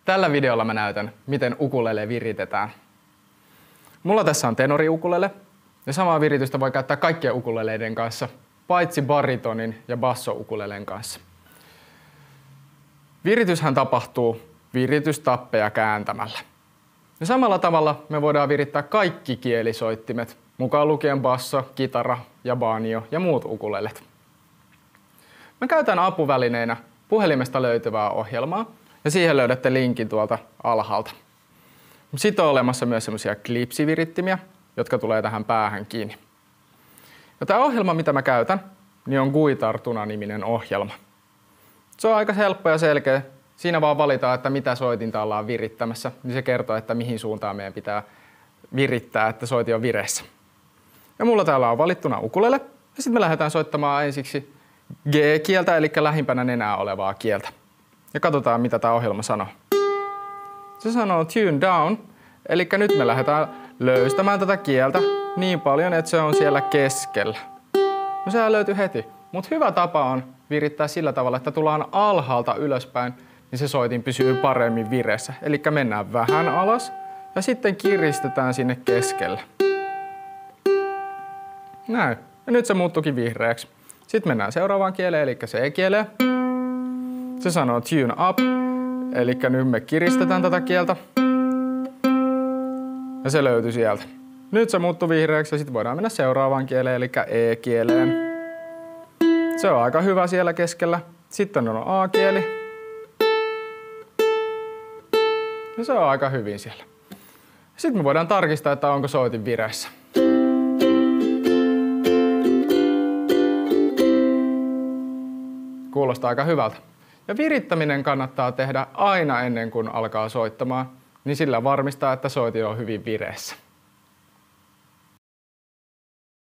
Tällä videolla mä näytän, miten ukulele viritetään. Mulla tässä on tenori-ukulele, ja samaa viritystä voi käyttää kaikkien ukuleleiden kanssa, paitsi baritonin ja basso-ukulelen kanssa. Virityshän tapahtuu viritystappeja kääntämällä. Ja samalla tavalla me voidaan virittää kaikki kielisoittimet, mukaan lukien basso, kitara ja banjo ja muut ukulelet. Mä käytän apuvälineenä puhelimesta löytyvää ohjelmaa, ja siihen löydätte linkin tuolta alhaalta. Sitten on olemassa myös semmoisia klipsivirittimiä, jotka tulee tähän päähän kiinni. Ja tämä ohjelma, mitä mä käytän, niin on Guitar-Tuna-niminen ohjelma. Se on aika helppo ja selkeä. Siinä vaan valitaan, että mitä soitinta ollaan virittämässä, niin se kertoo, että mihin suuntaan meidän pitää virittää, että soitin on vireessä. Ja mulla täällä on valittuna ukulele, ja sitten me lähdetään soittamaan ensiksi G-kieltä, eli lähimpänä nenää olevaa kieltä. Ja katsotaan, mitä tämä ohjelma sanoo. Se sanoo tune down, eli nyt me lähdetään löystämään tätä kieltä niin paljon, että se on siellä keskellä. No sehän löytyy heti, mutta hyvä tapa on virittää sillä tavalla, että tullaan alhaalta ylöspäin, niin se soitin pysyy paremmin vireessä. Eli mennään vähän alas ja sitten kiristetään sinne keskelle. Näin. Ja nyt se muuttuikin vihreäksi. Sitten mennään seuraavaan kieleen, eli C-kieleen. Se sanoo tune up, eli nyt me kiristetään tätä kieltä. Ja se löytyi sieltä. Nyt se muuttui vihreäksi ja sitten voidaan mennä seuraavaan kieleen, eli E-kieleen. Se on aika hyvä siellä keskellä. Sitten on A-kieli. Ja se on aika hyvin siellä. Sitten me voidaan tarkistaa, että onko soitin vireessä. Kuulostaa aika hyvältä. Ja virittäminen kannattaa tehdä aina ennen kuin alkaa soittamaan, niin sillä varmistaa, että soitin on hyvin vireessä.